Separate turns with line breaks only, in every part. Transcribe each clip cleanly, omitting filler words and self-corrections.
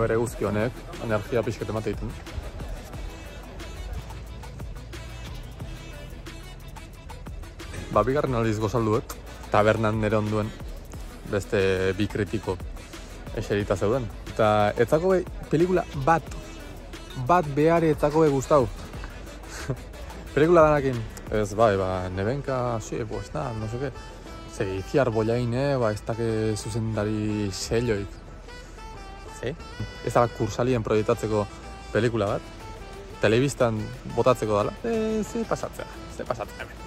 bere guzki honek, energia pixket emate ditu. Bigarren aldiz gozalduet, tabernan nire onduen beste bi kritiko eserita zeuden. Eta etzako pelikula bat behar etzako gustau. Pelikula danakin, ez bai, nebenka, pues nada, no sé qué. Iciar bollain, ez dake zuzendari selloik. Ez da kursalien proiektatzeko pelikula bat, telebistan botatzeko dala, ze pasatzea hemen.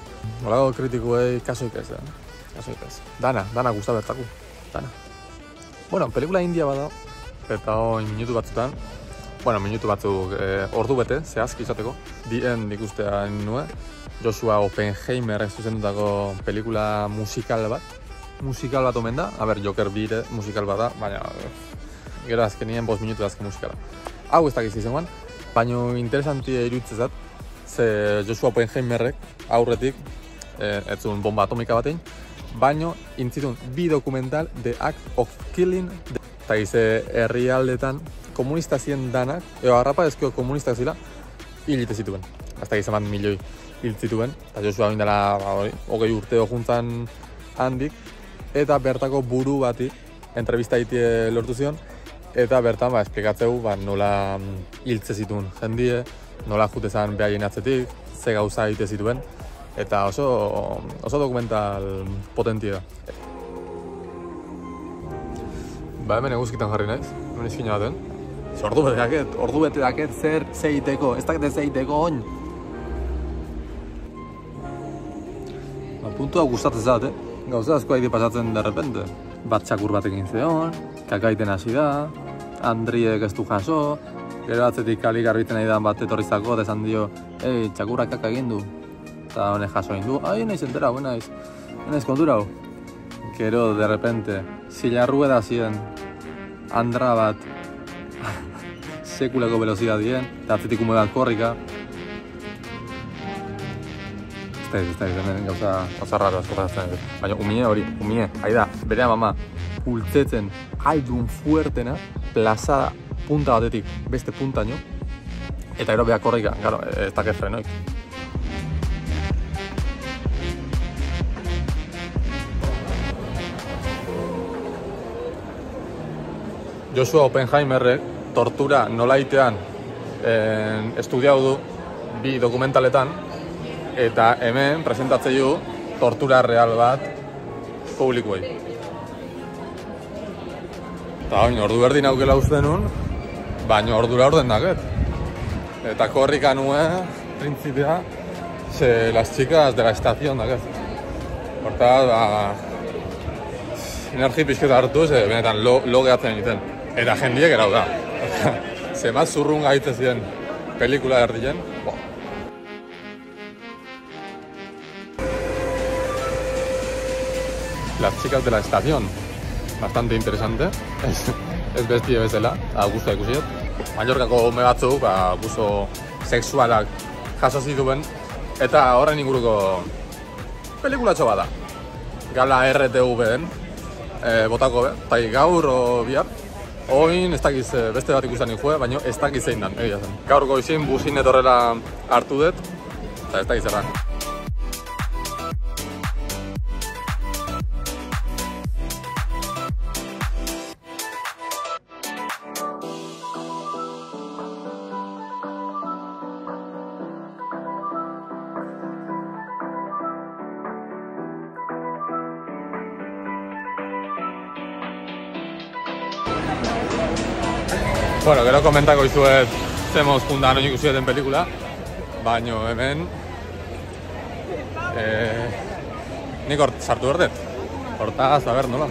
Olago kritikuei kasoik ez, kasoik ez. Dana guzta bertaku, dana. Bueno, pelikula india bada, eta hoi minutu batzutan, minutu batzuk ordu bete, zehazki izateko, dien ikustea nuen, Joshua Oppenheimer zuzendutako pelikula musikal bat omen da, Joker bire musikal bat da, baina gero azkenien 5 minutu azken musikala. Hau ez dakiz izan, baina interesantia iruditzezat, ze Joshua Oppenheimerrek aurretik, ez zuen bomba atomika batein, baina intzitun bi dokumental The Act of Killing, eta gize herrialdetan komunista ziren danak, harrapa ezkio komunistak zila, hilite zituen. Hasta gize bat milioi hil zituen, eta Joshua bindela 20 urteo juntzan handik, eta bertako buru bati entrevista itie lortu zion, eta bertan esplikatzeu nola hiltze zituen jendie, nola jutezan behaien atzetik, ze gauza egite zituen, eta oso dokumental potentie da. Hemen eguzkitan jarri naiz, hemen izkina baten. Ordu bete daket zer zeiteko, ez dakete zeiteko oin. Puntua gustatzen zat, gauza asko haide pasatzen derrepente. Bat txakur batekin zeon, kakaiten hasi da, Andriek ez du jaso, gero atzetik kalik garbiten nahi da bat etorrizako, desan dio, txakurrak kaka egin du. Eta honek jaso egin du, naiz entera, naiz kontura hau. Gero, derrepente, zilarru eda ziren, andra bat, sekulako velozidadien, eta atzetik ume bat korrika. Ez da, hemen gauza raro asko pasatzen. Baina umie, haida, bere mama, pultzetzen aldun fuertena, plazada punta batetik beste puntaino, eta gero behar korrika, gero, ez dake frenoik. Joshua Oppenheimerrek tortura nolaitean estudiau du bi dokumentaletan, eta hemen presentatzei du tortura real bat publikoei. Eta ordu berdin aukela uste nun, baina ordura orden daket. Eta korrika nuen, printzipia, las chicas de la estación daket. Hortaz, energi pixketa hartu, benetan lo gehatzen egiten. Eta jendiek erau da. Zemat zurrun gaitze ziren pelikula erdien. Las chicas de la estación. Bastante interesante. Ez bestie bezala, guztua ikusiet. Mallorcako ume batzuk, guzo sexualak jaso zituen. Eta horren inguruko pelikulatxo bada. Gala RTV-en, botako eta gaur o bihar. Oin ez dakiz beste bat ikusten ikue, baina ez dakiz zein dan, egia zen. Gaur goizin busin etorrela hartu dut, eta ez dakiz erran. Bueno, gero komentako izuet zemoz puntan oin ikusieten pelikula, baina hemen nik hort sartu berdet. Hortaz, a ber, nola?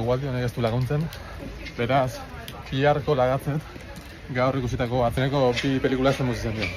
gualdi honek ez du laguntzen. Beraz, biharko lagatzen gaur ikusitako atzeneko 2 pelikula zen muzizan dira.